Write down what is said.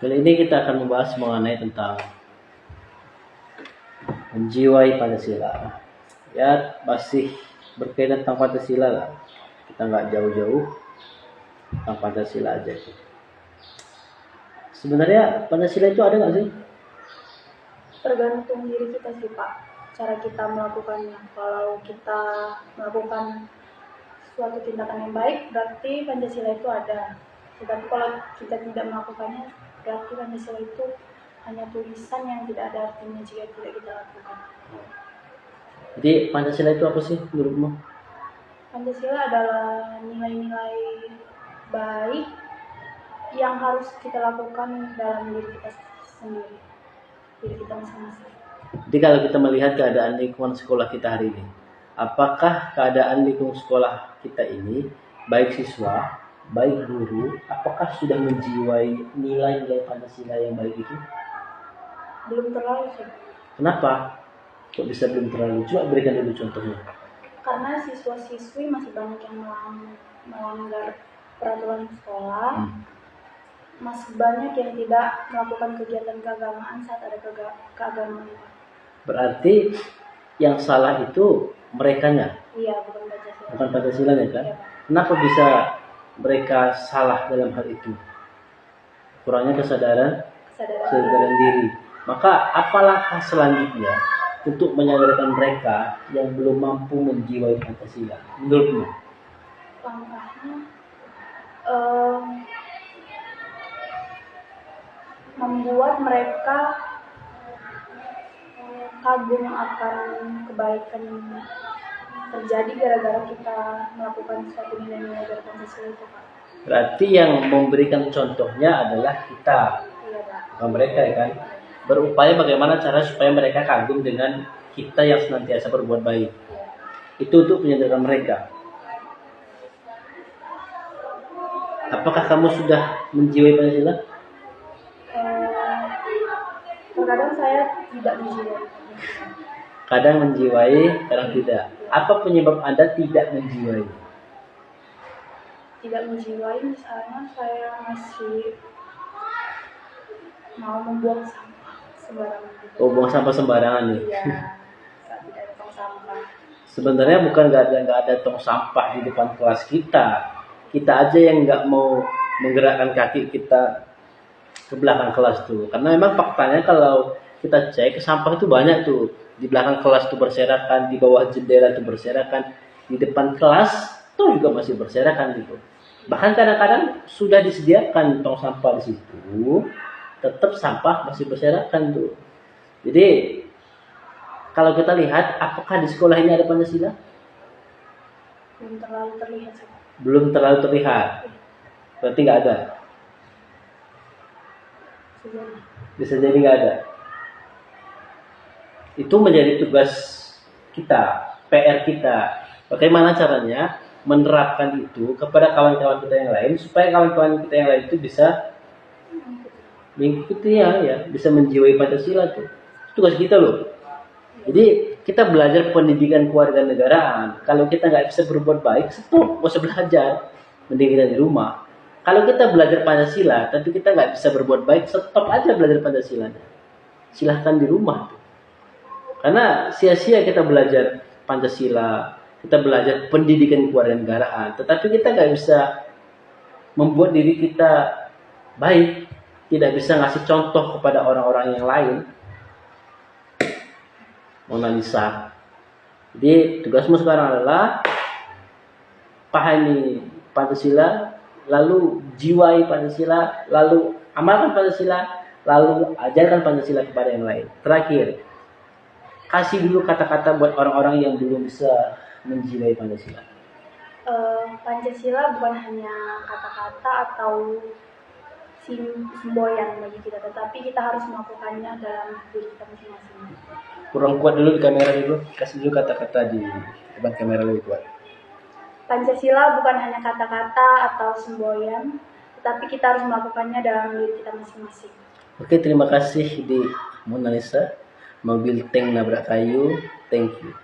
Kali ini kita akan membahas mengenai tentang menjiwai Pancasila. Ya, masih berkaitan tentang Pancasila lah. Kita nggak jauh-jauh tentang Pancasila aja. Sebenarnya Pancasila itu ada nggak sih? Tergantung diri kita sih Pak, cara kita melakukannya. Kalau kita melakukan suatu tindakan yang baik, berarti Pancasila itu ada. Tetapi kalau kita tidak melakukannya, berarti Pancasila itu hanya tulisan yang tidak ada artinya jika tidak kita lakukan. Jadi Pancasila itu apa sih menurutmu? Pancasila adalah nilai-nilai baik yang harus kita lakukan dalam diri kita sendiri, diri kita masing-masing. Jadi kalau kita melihat keadaan lingkungan sekolah kita hari ini, apakah keadaan lingkungan sekolah kita ini, baik siswa, baik guru, apakah sudah menjiwai nilai-nilai Pancasila yang baik itu? Belum terlalu sih. Kenapa? Kok bisa belum terlalu? Coba berikan dulu contohnya. Karena siswa-siswi masih banyak yang melanggar peraturan sekolah, masih banyak yang tidak melakukan kegiatan keagamaan saat ada keagamaan. Berarti yang salah itu merekanya, Iya, bukan Pancasila. bukan Pancasilanya kan? Iya. Kenapa bisa mereka salah dalam hal itu? Kurangnya kesadaran diri. Maka apa langkah selanjutnya untuk menyadarkan mereka yang belum mampu menjiwai Pancasila? Menurutmu? Langkahnya membuat mereka kagum akan kebaikan yang terjadi gara-gara kita melakukan suatu nilai-nilai dari Pancasila itu, Pak. Berarti yang memberikan contohnya adalah kita, Iya, Pak. bukan mereka ya kan? Berupaya bagaimana cara supaya mereka kagum dengan kita yang senantiasa berbuat baik. Iya. Itu untuk menyadarkan mereka. Apakah kamu sudah menjiwai Pancasila? Terkadang saya tidak menjiwai. Kadang menjiwai, kadang tidak. Apa penyebab Anda tidak menjiwai? Tidak menjiwai, misalnya saya masih mau membuang sampah sembarangan. Oh, buang sampah sembarangan nih. Iya, saat tidak ada tong sampah. Sebenarnya bukan nggak ada tong sampah di depan kelas kita. Kita aja yang nggak mau menggerakkan kaki kita ke belakang kelas tuh. Karena memang faktanya kalau kita cek sampah itu banyak tuh. Di belakang kelas tuh berserakan, di bawah jendela tuh berserakan, di depan kelas tuh juga masih berserakan gitu. Bahkan kadang-kadang sudah disediakan tong sampah di situ, tetap sampah masih berserakan tuh. Jadi kalau kita lihat, apakah di sekolah ini ada Pancasila? Belum terlalu terlihat sih. Belum terlalu terlihat. Berarti nggak ada. Bisa jadi nggak ada. Itu menjadi tugas kita, PR kita. Bagaimana caranya menerapkan itu kepada kawan-kawan kita yang lain supaya kawan-kawan kita yang lain itu bisa mengikuti ya, bisa menjiwai Pancasila tuh. Itu tugas kita loh. Jadi kita belajar pendidikan kewarganegaraan. Kalau kita nggak bisa berbuat baik, stop, nggak usah belajar. Mending kita di rumah. Kalau kita belajar Pancasila, tapi kita nggak bisa berbuat baik, stop aja belajar Pancasila. Silahkan di rumah. Karena sia-sia kita belajar Pancasila, kita belajar pendidikan kewarganegaraan, tetapi kita nggak bisa membuat diri kita baik, tidak bisa ngasih contoh kepada orang-orang yang lain. Mona Lisa. Jadi tugasmu sekarang adalah pahami Pancasila, lalu jiwai Pancasila, lalu amalkan Pancasila, lalu ajarkan Pancasila kepada yang lain. Terakhir, kasih dulu kata-kata buat orang-orang yang belum bisa menjiwai Pancasila. Pancasila bukan hanya kata-kata atau semboyan bagi kita, tetapi kita harus melakukannya dalam diri kita masing-masing. Kurang kuat dulu di kamera dulu, kasih dulu kata-kata di depan kamera lebih kuat. Pancasila bukan hanya kata-kata atau semboyan, tetapi kita harus melakukannya dalam diri kita masing-masing. Oke, terima kasih di Mona Lisa. Mobil tank nabrak kayu. Thank you.